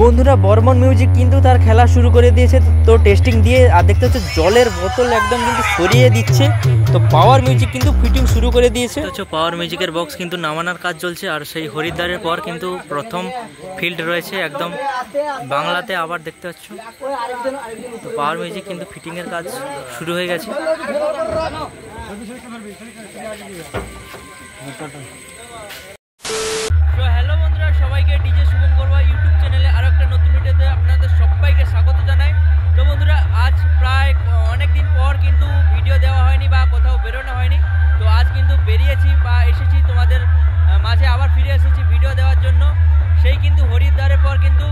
বন্ধুরা বর্মন মিউজিক কিন্তু তার খেলা শুরু করে দিয়েছে। তো টেস্টিং দিয়ে আর দেখতে হচ্ছে জলের বোতল একদম কিন্তু সরিয়ে দিচ্ছে। তো পাওয়ার মিউজিক কিন্তু ফিটিং শুরু করে দিয়েছে। হচ্ছে পাওয়ার মিউজিকের বক্স কিন্তু নামানোর কাজ চলছে। আর সেই হরিদ্বারের পর কিন্তু প্রথম ফিল্ড রয়েছে একদম বাংলাতে। আবার দেখতে পাচ্ছ তো পাওয়ার মিউজিক কিন্তু ফিটিংয়ের কাজ শুরু হয়ে গেছে। হ্যালো বন্ধুরা, সবাইকে ডিজে শুভম করবা ইউটিউব চ্যানেলে আরও একটা নতুন ভিডিওতে আপনাদের সবাইকে স্বাগত জানাই। তো বন্ধুরা, আজ প্রায় অনেক দিন পর কিন্তু ভিডিও দেওয়া হয়নি বা কোথাও বেরোনো হয়নি। তো আজ কিন্তু বেরিয়েছি বা এসেছি তোমাদের মাঝে, আবার ফিরে এসেছি ভিডিও দেওয়ার জন্য। সেই কিন্তু হরিদ্বারের পর কিন্তু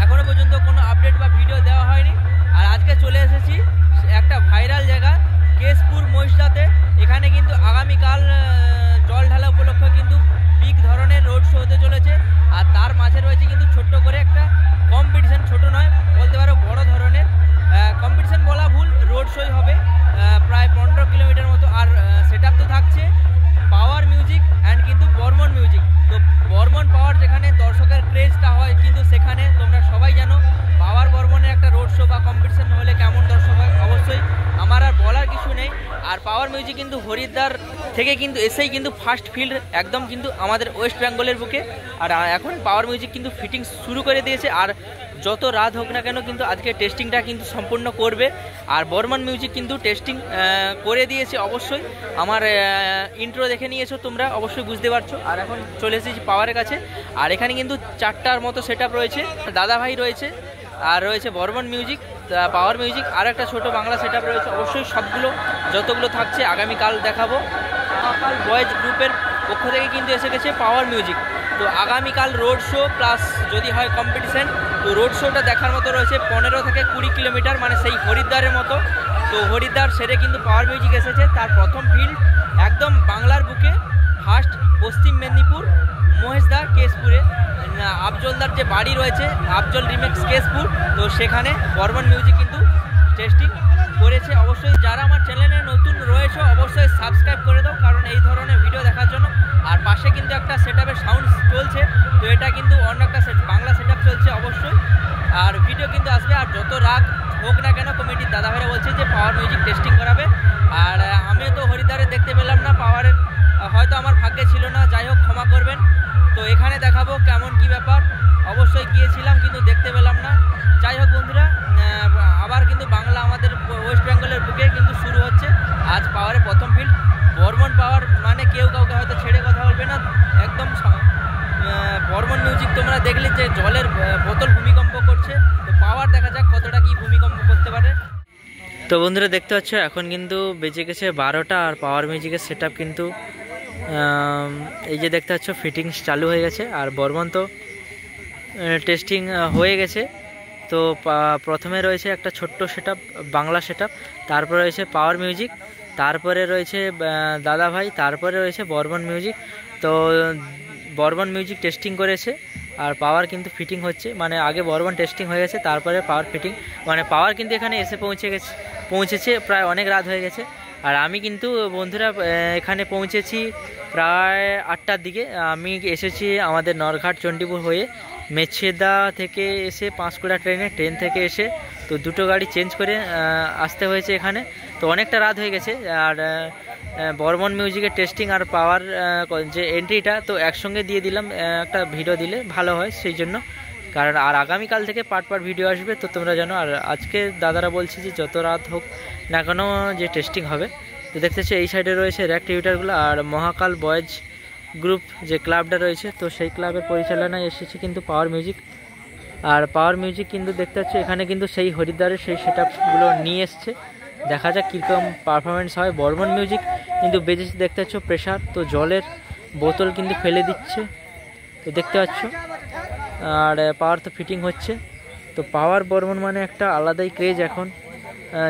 এখনও পর্যন্ত কোনো আপডেট বা ভিডিও দেওয়া হয়নি। আর আজকে চলে এসেছি একটা ভাইরাল জায়গা কেশপুর মহিষদাতে। এখানে কিন্তু আগামীকাল জল ঢালা উপলক্ষে কিন্তু বিগ ধরনের রোড শো হতে চলেছে। আর তার মাঝে রয়েছে কিন্তু ছোট্ট করে একটা কম্পিটিশান, ছোট নয় বলতে পারো বড় ধরনের কম্পিটিশান বলা ভুল, রোড শোই হবে প্রায় 15 কিলোমিটার মতো। আর সেট আপ তো থাকছে পাওয়ার মিউজিক অ্যান্ড কিন্তু বর্মন মিউজিক। তো বর্মন পাওয়ার যেখানে দর্শকের ক্রেজটা হয়, কিন্তু সেখানে তোমরা সবাই জানো পাওয়ার বর্মনের একটা রোড শো বা কম্পিটিশান হলে কেমন দর্শক হয়, অবশ্যই আমার আর বলার কিছু নেই। আর পাওয়ার মিউজিক কিন্তু হরিদ্বার থেকে কিন্তু এসেই কিন্তু ফার্স্ট ফিল্ড একদম কিন্তু আমাদের ওয়েস্ট বেঙ্গলের বুকে। আর এখন পাওয়ার মিউজিক কিন্তু ফিটিং শুরু করে দিয়েছে। আর যত রাত হোক না কেন কিন্তু আজকে টেস্টিংটা কিন্তু সম্পূর্ণ করবে। আর বর্মন মিউজিক কিন্তু টেস্টিং করে দিয়েছে অবশ্যই। আমার ইন্ট্রো দেখে নিয়েছো তোমরা, অবশ্যই বুঝতে পারছো। আর এখন চলে এসেছি পাওয়ারের কাছে। আর এখানে কিন্তু 4টার মতো সেট আপ রয়েছে, দাদা ভাই রয়েছে, আর রয়েছে বর্মন মিউজিক, পাওয়ার মিউজিক, আর একটা ছোট বাংলা সেট আপ রয়েছে। অবশ্যই সবগুলো যতগুলো থাকছে আগামীকাল দেখাবো। মহাকাল বয়েজ গ্রুপের পক্ষ থেকে কিন্তু এসে গেছে পাওয়ার মিউজিক। তো আগামীকাল রোড শো প্লাস যদি হয় কম্পিটিশান। তো রোড শোটা দেখার মতো রয়েছে 15 থেকে 20 কিলোমিটার, মানে সেই হরিদ্বারের মতো। তো হরিদ্বার সেরে কিন্তু পাওয়ার মিউজিক এসেছে। তার প্রথম ফিল্ড একদম বাংলার বুকে, ফার্স্ট পশ্চিম মেদিনীপুর মহেশদা কেশপুরে। আফজলদার যে বাড়ি রয়েছে, আফজল রিমেক্স কেশপুর, তো সেখানে বর্মন মিউজিক কিন্তু টেস্টিং করেছে। অবশ্যই যারা আমার চ্যানেলে নতুন রয়েছে অবশ্যই সাবস্ক্রাইব করে দাও, কারণ এই ধরনের ভিডিও দেখার জন্য। আর পাশে কিন্তু একটা সেট আপের সাউন্ড চলছে, তো এটা কিন্তু অন্য একটা বাংলা সেট আপ চলছে অবশ্যই। আর ভিডিও কিন্তু আসবে। আর যত রাত হোক না কেন কমিটির দাদা ভাইরা বলছে যে পাওয়ার মিউজিক টেস্টিং করাবে। আর আমিও তো হরিদ্বারে দেখতে পেলাম না পাওয়ারের, হয়তো আমার ভাগ্যে ছিল না, যাই হোক ক্ষমা করবেন। তো এখানে দেখাবো কেমন কি ব্যাপার। অবশ্যই গিয়েছিলাম কিন্তু দেখতে পেলাম না। যাই হোক বন্ধুরা, আবার কিন্তু বাংলা আমাদের ওয়েস্ট বেঙ্গলের বুকে কিন্তু শুরু হচ্ছে আজ পাওয়ারের প্রথম ফিল্ড। বর্মন পাওয়ার মানে কেউ কাউকে হয়তো ছেড়ে কথা বলবে না, একদম বর্মন মিউজিক তোমরা দেখলে যে জলের বোতল ভূমিকম্প করছে। তো পাওয়ার দেখা যাক কতটা কি ভূমিকম্প করতে পারে। তো বন্ধুরা দেখতে পাচ্ছ এখন কিন্তু বেজে গেছে 12টা। আর পাওয়ার মিউজিকের সেট আপ কিন্তু এই যে দেখতে পাচ্ছ ফিটিংস চালু হয়ে গেছে। আর বর্মন তো টেস্টিং হয়ে গেছে। তো প্রথমে রয়েছে একটা ছোট্ট set up Bangla set up, তারপরে রয়েছে পাওয়ার মিউজিক, তারপরে রয়েছে দাদা ভাই, তারপরে রয়েছে বর্মন মিউজিক। তো বর্মন মিউজিক টেস্টিং করেছে আর পাওয়ার কিন্তু ফিটিং হচ্ছে। মানে আগে বর্মন টেস্টিং হয়ে গেছে, তারপরে পাওয়ার ফিটিং, মানে পাওয়ার কিন্তু এখানে এসে পৌঁছেছে প্রায় অনেক রাত হয়ে গেছে। আর আমি কিন্তু বন্ধুরা এখানে পৌঁছেছি প্রায় 8টার দিকে। আমি এসেছি আমাদের নরঘাট চণ্ডীপুর হয়ে, মেছেদা থেকে এসে পাঁশকুড়া ট্রেন থেকে এসে তো দুটো গাড়ি চেঞ্জ করে আসতে হয়েছে এখানে। তো অনেকটা রাত হয়ে গেছে। আর বর্মন মিউজিকের টেস্টিং আর পাওয়ার যে এন্ট্রিটা তো একসঙ্গে দিয়ে দিলাম, একটা ভিডিও দিলে ভালো হয় সেই জন্য। কারণ আর আগামীকাল থেকে পার্ট ভিডিও আসবে, তো তোমরা জানো। আর আজকে দাদারা বলছে যে যত রাত হোক না কেন যে টেস্টিং হবে। তো দেখতেছি এই সাইডে রয়েছে র্যাক টিউটারগুলো। আর মহাকাল বয়েজ গ্রুপ যে ক্লাবটা রয়েছে, তো সেই ক্লাবের পরিচালনায় এসেছে কিন্তু পাওয়ার মিউজিক। আর পাওয়ার মিউজিক কিন্তু দেখতে পাচ্ছ এখানে কিন্তু সেই হরিদ্বারের সেই সেট আপগুলো নিয়ে এসছে। দেখা যাক কীরকম পারফরমেন্স হয়। বর্মন মিউজিক কিন্তু বেজেছে দেখতে পাচ্ছ প্রেশার, তো জলের বোতল কিন্তু ফেলে দিচ্ছে, তো দেখতে পাচ্ছ। আর পাওয়ার তো ফিটিং হচ্ছে। তো পাওয়ার বর্মন মানে একটা আলাদাই ক্রেজ এখন,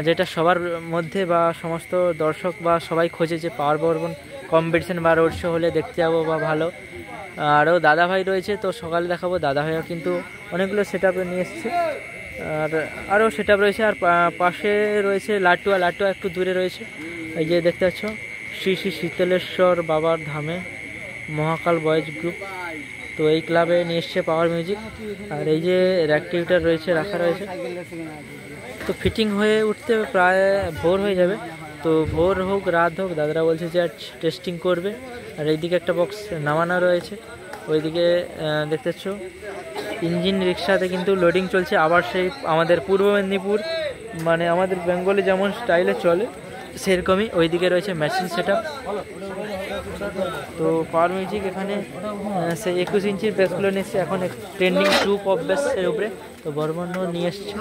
যেটা সবার মধ্যে বা সমস্ত দর্শক বা সবাই খোঁজে যে পাওয়ার বর্মন কম্পিটিশান বা রোড শো হলে দেখতে যাবো বা ভালো। আরও দাদা ভাই রয়েছে, তো সকালে দেখাবো। দাদা ভাইও কিন্তু অনেকগুলো সেট আপ নিয়ে এসছে। আর আরও সেট আপ রয়েছে। আর পাশে রয়েছে লাটুয়া একটু দূরে রয়েছে। এই যে দেখতে পাচ্ছ শ্রী শ্রী শীতলেশ্বর বাবার ধামে মহাকাল বয়েজ গ্রুপ। তো এই ক্লাবে নিয়ে এসছে পাওয়ার মিউজিক। আর এই যে অ্যাক্টিভিটা রয়েছে রাখা রয়েছে, তো ফিটিং হয়ে উঠতে প্রায় ভোর হয়ে যাবে। তো ভোর হোক রাত হোক দাদারা বলছে যে আজ টেস্টিং করবে। আর এইদিকে একটা বক্স নামানো রয়েছে, ওইদিকে দেখতে পাচ্ছ ইঞ্জিন রিক্সাতে কিন্তু লোডিং চলছে। আবার সেই আমাদের পূর্ব মেদিনীপুর মানে আমাদের বেঙ্গলে যেমন স্টাইলে চলে সেরকমই ওইদিকে রয়েছে মেশিন সেটআপ। তো পাওয়ার মিউজিক এখানে সেই 21 ইঞ্চির বেসগুলো নিয়ে এসছে, এখন ট্রেন্ডিং 2 পপ বেসের উপরে। তো বর্মনও নিয়ে এসছে।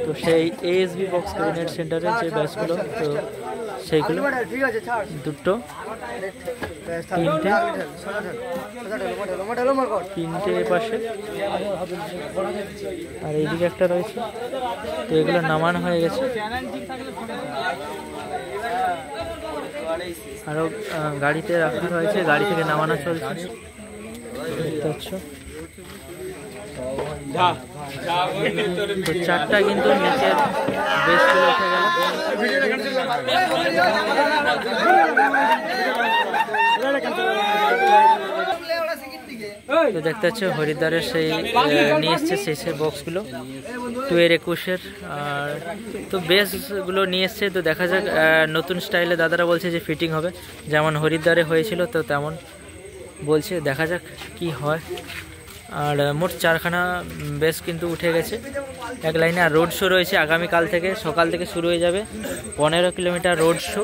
তো সেই ASB বক্স ক্যাবিনেট সেন্টারের যে বেসগুলো, তো সেইগুলো দুটো তিনটে পাশে, আর এইদিকে একটা রয়েছে। তো এগুলো নামানো হয়ে গেছে, আরও গাড়িতে রাখা হয়েছে, গাড়ি থেকে নামানো চলছে দেখতে পাচ্ছ। তো চারটা কিন্তু নিচের বেসগুলো উঠে গেল। তো দেখতে পাচ্ছ হরিদ্বারের সেই নিয়ে এসছে সেই বক্সগুলো 2-21-এর। আর তো বেসগুলো নিয়ে এসছে, তো দেখা যাক নতুন স্টাইলে দাদারা বলছে যে ফিটিং হবে, যেমন হরিদ্বারে হয়েছিল তো তেমন বলছে, দেখা যাক কি হয়। আর মোট 4খানা বেস কিন্তু উঠে গেছে এক লাইনে। আর রোড শো রয়েছে আগামীকাল থেকে, সকাল থেকে শুরু হয়ে যাবে 15 কিলোমিটার রোড শো।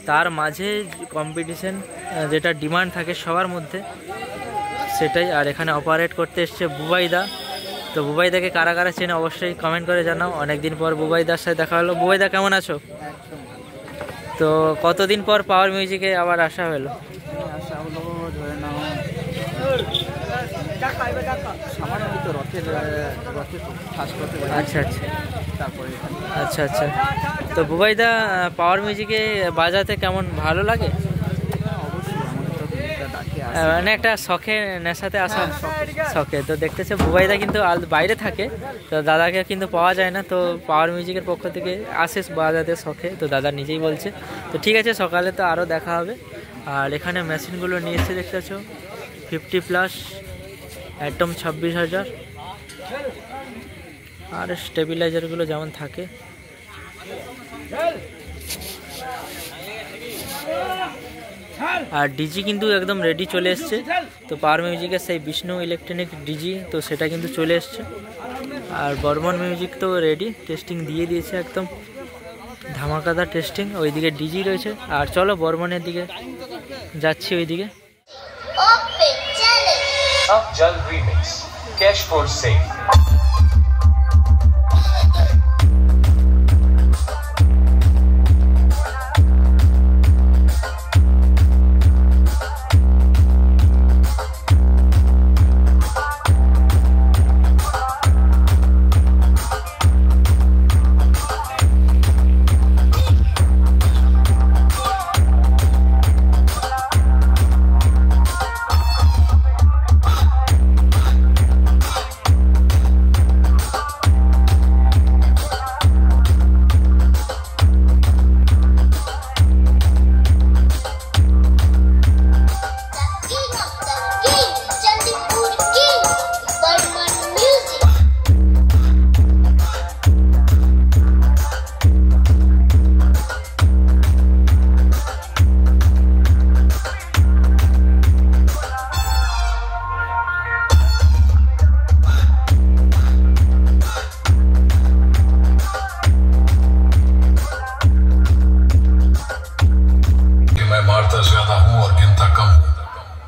তার মাঝে কম্পিটিশন যেটা ডিমান্ড থাকে সবার মধ্যে সেটাই। আর এখানে অপারেট করতে এসছে বুবাইদা। তো বুবাইদাকে কারা কারা চেনে অবশ্যই কমেন্ট করে জানাও। অনেকদিন পর বুবাইদার সাথে দেখা হলো। বুবাইদা কেমন আছো? তো কতদিন পর পাওয়ার মিউজিকে আবার আসা হলো? আচ্ছা আচ্ছা আচ্ছা আচ্ছা। তো বুবাইদা পাওয়ার মিউজিকে বাজাতে কেমন ভালো লাগে? মানে একটা শখে নেশাতে আসা শখে। তো দেখতেছে বুবাইদা কিন্তু বাইরে থাকে, তো দাদাকে কিন্তু পাওয়া যায় না। তো পাওয়ার মিউজিকের পক্ষ থেকে আসে বাজাতে শখে, তো দাদা নিজেই বলছে। তো ঠিক আছে, সকালে তো আরও দেখা হবে। আর এখানে মেশিনগুলো নিয়ে এসে দেখতে পাচ্ছ 50+ অ্যাটম 26,000। আর স্টেবিলাইজারগুলো যেমন থাকে। আর ডিজি কিন্তু একদম রেডি চলে এসছে। তো পাওয়ার মিউজিকের সেই বিষ্ণু ইলেকট্রনিক ডিজি, তো সেটা কিন্তু চলে এসছে। আর বর্মন মিউজিক তো রেডি, টেস্টিং দিয়ে দিয়েছে একদম ধামাকাদার টেস্টিং। ওইদিকে ডিজি রয়েছে। আর চলো বর্মনের দিকে যাচ্ছি, ওইদিকে। Afjal Remix, Cash for Sale.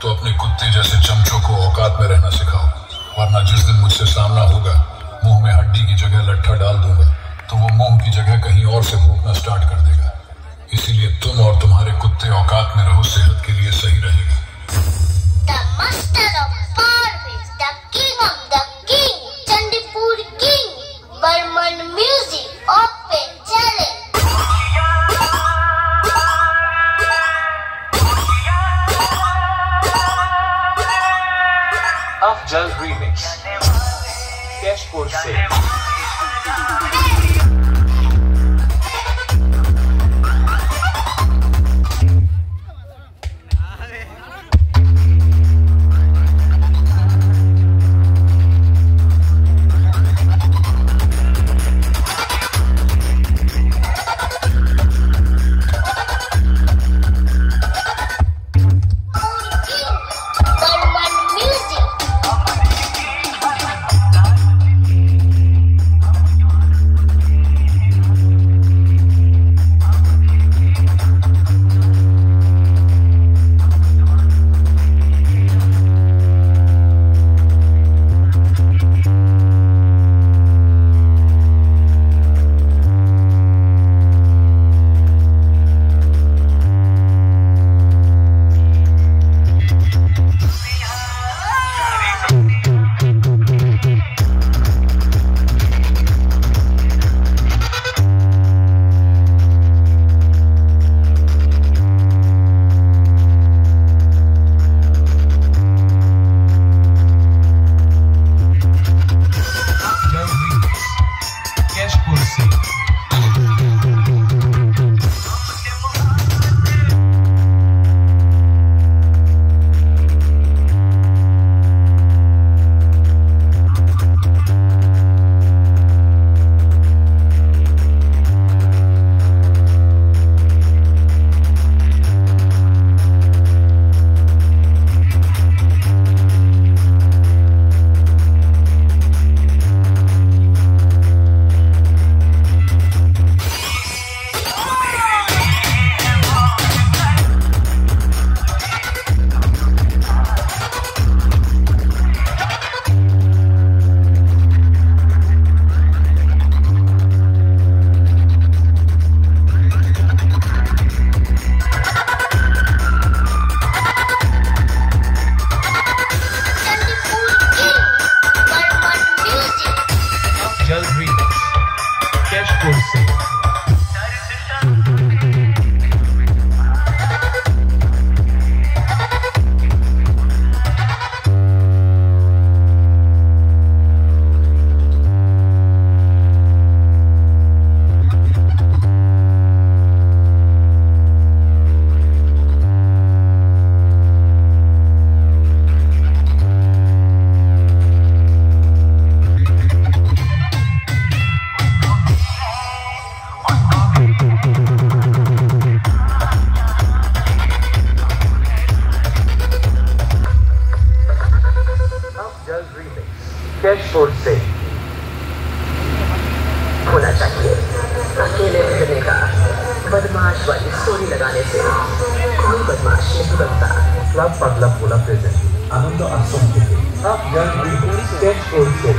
तो अपने कुत्ते जैसे चमचों को औकात में रहना सिखाओ, वरना जिस दिन मुझसे सामना होगा मुंह में हड्डी की जगह लट्ठा डाल दूंगा, तो वो मुंह की जगह कहीं और से भूखना स्टार्ट कर देगा। इसीलिए तुम और तुम्हारे कुत्ते औकात में रहो, सेहत के लिए सही रहेगा। The master of Parvis, the king of the king, Chandipur king, Burman music, open challenge. Afjal Remix, Cash for Sale. Cash force से होना चाहिए। अकेले रहने का बदमाश वाली स्टोरी लगाने से कोई बदमाश नहीं बनता। क्लब पगला पूरा प्रेजेंट आनंद आश्रम के कैश फोर्स से